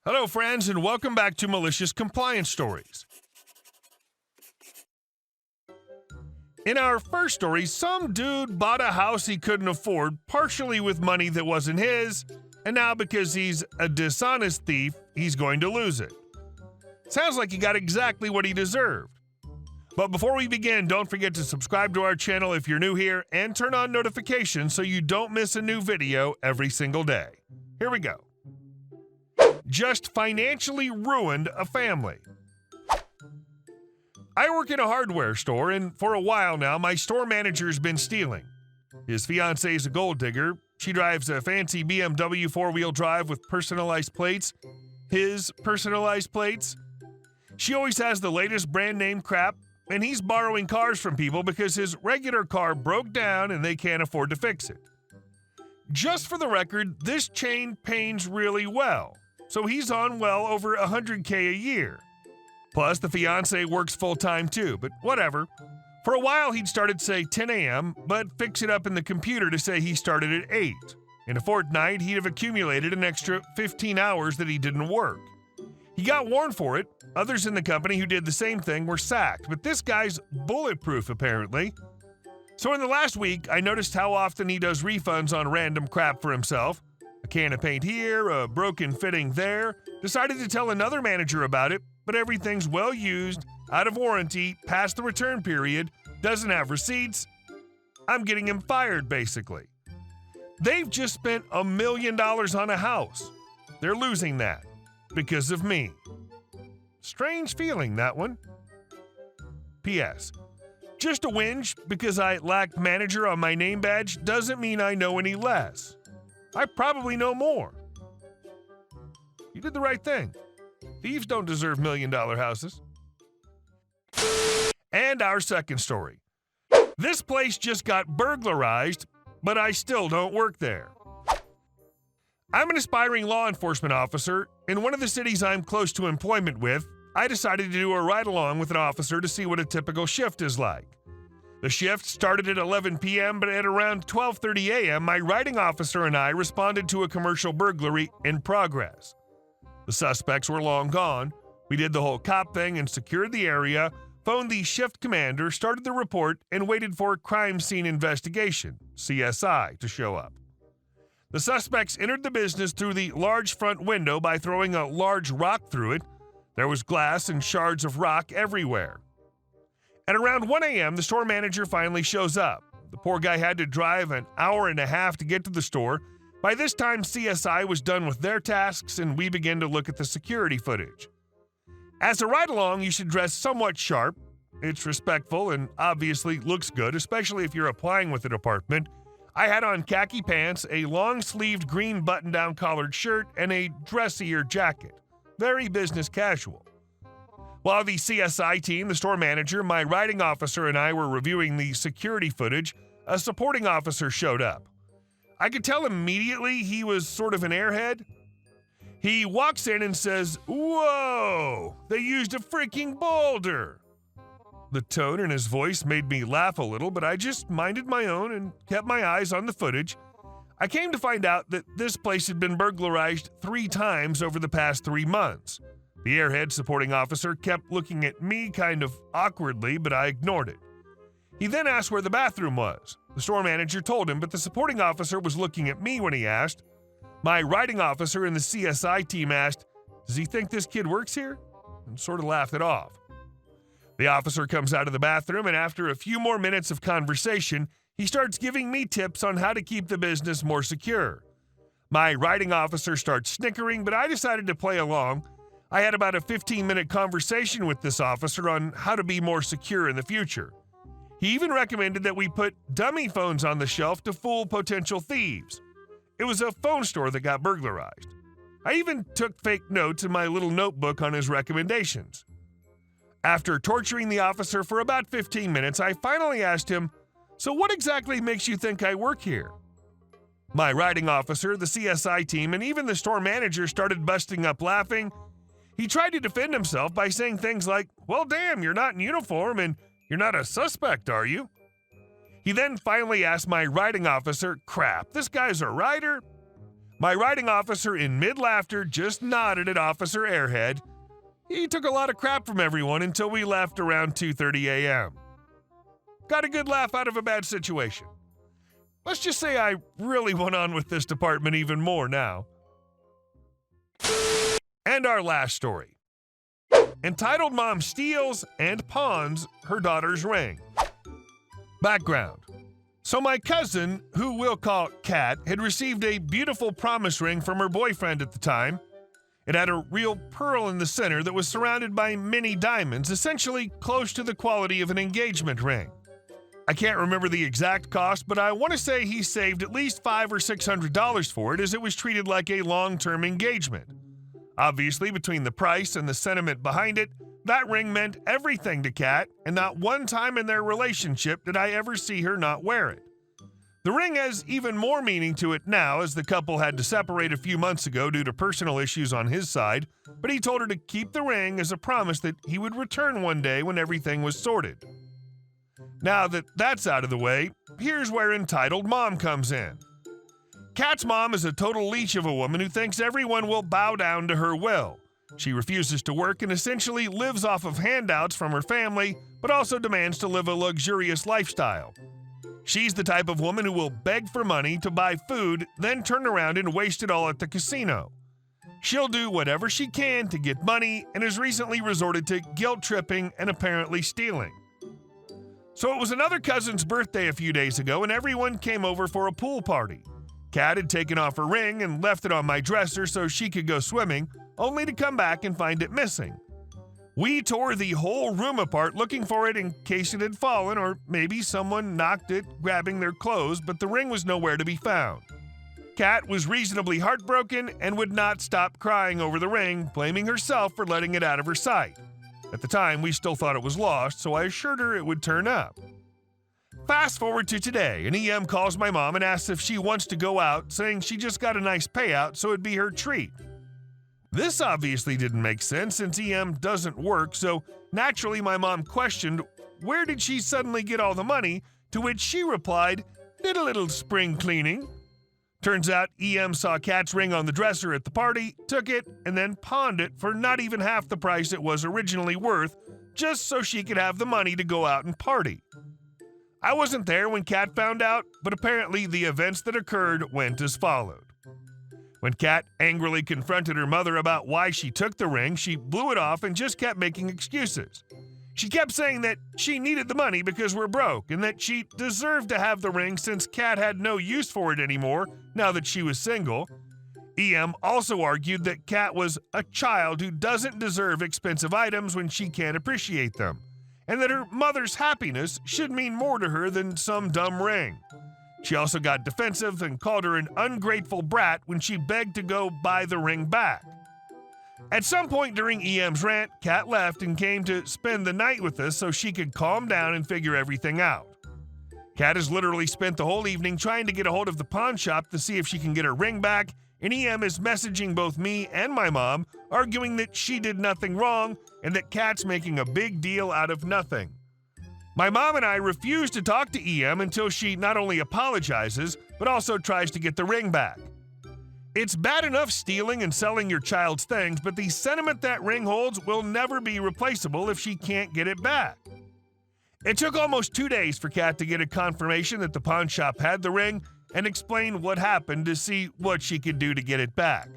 Hello, friends, and welcome back to Malicious Compliance Stories. In our first story, some dude bought a house he couldn't afford, partially with money that wasn't his, and now because he's a dishonest thief, he's going to lose it. Sounds like he got exactly what he deserved. But before we begin, don't forget to subscribe to our channel if you're new here, and turn on notifications so you don't miss a new video every single day. Here we go. Just financially ruined a family. I work in a hardware store, and for a while now, my store manager's been stealing. His fiancée is a gold digger. She drives a fancy BMW four-wheel drive with personalized plates. His personalized plates. She always has the latest brand name crap, and he's borrowing cars from people because his regular car broke down and they can't afford to fix it. Just for the record, this chain pays really well. So he's on well over $100K a year. Plus, the fiancé works full-time too, but whatever. For a while, he'd start at, say, 10 a.m., but fix it up in the computer to say he started at 8. In a fortnight, he'd have accumulated an extra 15 hours that he didn't work. He got warned for it. Others in the company who did the same thing were sacked, but this guy's bulletproof, apparently. So in the last week, I noticed how often he does refunds on random crap for himself. A can of paint here, a broken fitting there. Decided to tell another manager about it, but everything's well used, out of warranty, past the return period, doesn't have receipts. I'm getting him fired, basically. They've just spent $1 million on a house. They're losing that because of me. Strange feeling, that one. P.S. Just a whinge because I lack manager on my name badge doesn't mean I know any less. I probably know more. You did the right thing. Thieves don't deserve $1 million houses. And our second story. This place just got burglarized, but I still don't work there. I'm an aspiring law enforcement officer. In one of the cities I'm close to employment with, I decided to do a ride-along with an officer to see what a typical shift is like. The shift started at 11 p.m., but at around 12:30 a.m., my riding officer and I responded to a commercial burglary in progress. The suspects were long gone. We did the whole cop thing and secured the area, phoned the shift commander, started the report, and waited for crime scene investigation, CSI, to show up. The suspects entered the business through the large front window by throwing a large rock through it. There was glass and shards of rock everywhere. At around 1 a.m., the store manager finally shows up. The poor guy had to drive an hour and a half to get to the store. By this time, CSI was done with their tasks, and we began to look at the security footage. As a ride-along, you should dress somewhat sharp. It's respectful and obviously looks good, especially if you're applying with the department. I had on khaki pants, a long-sleeved green button-down collared shirt, and a dressier jacket. Very business casual. While the CSI team, the store manager, my riding officer, and I were reviewing the security footage, a supporting officer showed up. I could tell immediately he was sort of an airhead. He walks in and says, "Whoa, they used a freaking boulder." The tone in his voice made me laugh a little, but I just minded my own and kept my eyes on the footage. I came to find out that this place had been burglarized 3 times over the past 3 months. The airhead supporting officer kept looking at me kind of awkwardly, but I ignored it. He then asked where the bathroom was. The store manager told him, but the supporting officer was looking at me when he asked. My riding officer and the CSI team asked, "Does he think this kid works here?" and sort of laughed it off. The officer comes out of the bathroom, and after a few more minutes of conversation, he starts giving me tips on how to keep the business more secure. My riding officer starts snickering, but I decided to play along. I had about a 15-minute conversation with this officer on how to be more secure in the future. He even recommended that we put dummy phones on the shelf to fool potential thieves. It was a phone store that got burglarized. I even took fake notes in my little notebook on his recommendations. After torturing the officer for about 15 minutes, I finally asked him, "So what exactly makes you think I work here?" My riding officer, the CSI team, and even the store manager started busting up laughing. He tried to defend himself by saying things like, "Well, damn, you're not in uniform and you're not a suspect, are you?" He then finally asked my riding officer, "Crap, this guy's a rider?" My writing officer in mid-laughter just nodded at Officer Airhead. He took a lot of crap from everyone until we left around 2:30 a.m. Got a good laugh out of a bad situation. Let's just say I really went on with this department even more now. And our last story. Entitled Mom Steals and Pawns Her Daughter's Ring. Background. So my cousin, who we'll call Kat, had received a beautiful promise ring from her boyfriend at the time. It had a real pearl in the center that was surrounded by many diamonds, essentially close to the quality of an engagement ring. I can't remember the exact cost, but I want to say he saved at least $500 or $600 for it, as it was treated like a long-term engagement. Obviously, between the price and the sentiment behind it, that ring meant everything to Kat, and not one time in their relationship did I ever see her not wear it. The ring has even more meaning to it now, as the couple had to separate a few months ago due to personal issues on his side, but he told her to keep the ring as a promise that he would return one day when everything was sorted. Now that that's out of the way, here's where Entitled Mom comes in. Kat's mom is a total leech of a woman who thinks everyone will bow down to her will. She refuses to work and essentially lives off of handouts from her family, but also demands to live a luxurious lifestyle. She's the type of woman who will beg for money to buy food, then turn around and waste it all at the casino. She'll do whatever she can to get money and has recently resorted to guilt tripping and apparently stealing. So it was another cousin's birthday a few days ago, and everyone came over for a pool party. Kat had taken off her ring and left it on my dresser so she could go swimming, only to come back and find it missing. We tore the whole room apart looking for it in case it had fallen, or maybe someone knocked it grabbing their clothes, but the ring was nowhere to be found. Kat was reasonably heartbroken and would not stop crying over the ring, blaming herself for letting it out of her sight. At the time, we still thought it was lost, so I assured her it would turn up. Fast forward to today, and EM calls my mom and asks if she wants to go out, saying she just got a nice payout, so it'd be her treat. This obviously didn't make sense since EM doesn't work, so naturally my mom questioned where did she suddenly get all the money, to which she replied, "Did a little spring cleaning." Turns out EM saw Kat's ring on the dresser at the party, took it, and then pawned it for not even half the price it was originally worth, just so she could have the money to go out and party. I wasn't there when Kat found out, but apparently the events that occurred went as followed. When Kat angrily confronted her mother about why she took the ring, she blew it off and just kept making excuses. She kept saying that she needed the money because we're broke, and that she deserved to have the ring since Kat had no use for it anymore now that she was single. EM also argued that Kat was a child who doesn't deserve expensive items when she can't appreciate them, and that her mother's happiness should mean more to her than some dumb ring. She also got defensive and called her an ungrateful brat when she begged to go buy the ring back. At some point during EM's rant, Kat left and came to spend the night with us so she could calm down and figure everything out. Kat has literally spent the whole evening trying to get a hold of the pawn shop to see if she can get her ring back, and EM is messaging both me and my mom, arguing that she did nothing wrong and that Kat's making a big deal out of nothing. My mom and I refuse to talk to EM until she not only apologizes, but also tries to get the ring back. It's bad enough stealing and selling your child's things, but the sentiment that ring holds will never be replaceable if she can't get it back. It took almost 2 days for Kat to get a confirmation that the pawn shop had the ring and explain what happened to see what she could do to get it back.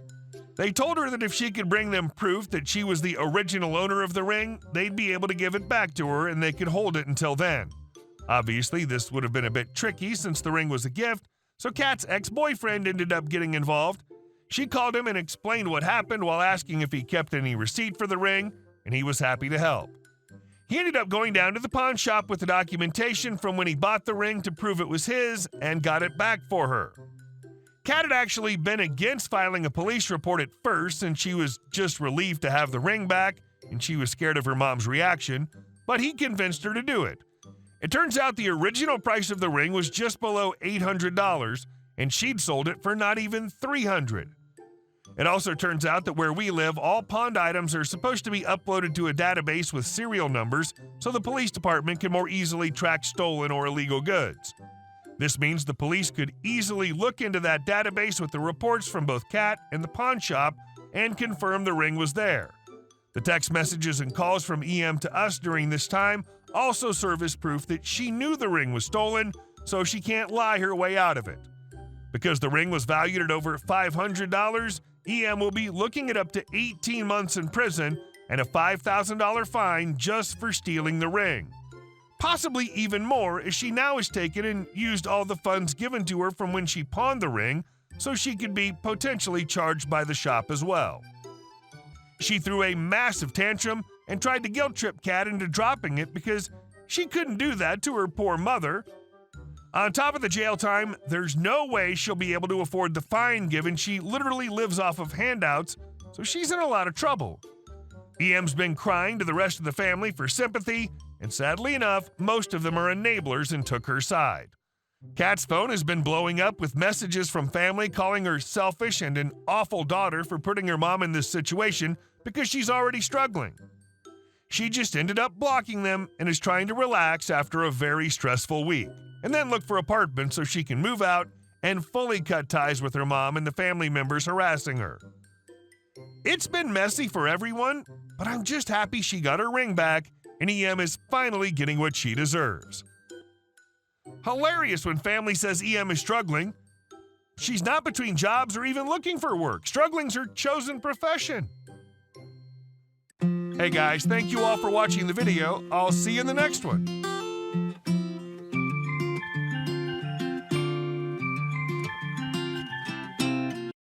They told her that if she could bring them proof that she was the original owner of the ring, they'd be able to give it back to her and they could hold it until then. Obviously, this would have been a bit tricky since the ring was a gift, so Kat's ex-boyfriend ended up getting involved. She called him and explained what happened while asking if he kept any receipt for the ring, and he was happy to help. He ended up going down to the pawn shop with the documentation from when he bought the ring to prove it was his and got it back for her. Kat had actually been against filing a police report at first, and she was just relieved to have the ring back, and she was scared of her mom's reaction, but he convinced her to do it. It turns out the original price of the ring was just below $800, and she'd sold it for not even $300. It also turns out that where we live, all pawned items are supposed to be uploaded to a database with serial numbers so the police department can more easily track stolen or illegal goods. This means the police could easily look into that database with the reports from both Kat and the pawn shop and confirm the ring was there. The text messages and calls from EM to us during this time also serve as proof that she knew the ring was stolen, so she can't lie her way out of it. Because the ring was valued at over $500, EM will be looking at up to 18 months in prison and a $5,000 fine just for stealing the ring. Possibly even more, as she now has taken and used all the funds given to her from when she pawned the ring, so she could be potentially charged by the shop as well. She threw a massive tantrum and tried to guilt trip Kat into dropping it because she couldn't do that to her poor mother. On top of the jail time, there's no way she'll be able to afford the fine given she literally lives off of handouts, so she's in a lot of trouble. EM's been crying to the rest of the family for sympathy, and sadly enough, most of them are enablers and took her side. Kat's phone has been blowing up with messages from family calling her selfish and an awful daughter for putting her mom in this situation because she's already struggling. She just ended up blocking them and is trying to relax after a very stressful week, and then look for apartments so she can move out and fully cut ties with her mom and the family members harassing her. It's been messy for everyone, but I'm just happy she got her ring back and EM is finally getting what she deserves. Hilarious when family says EM is struggling. She's not between jobs or even looking for work. Struggling's her chosen profession. Hey guys, thank you all for watching the video. I'll see you in the next one.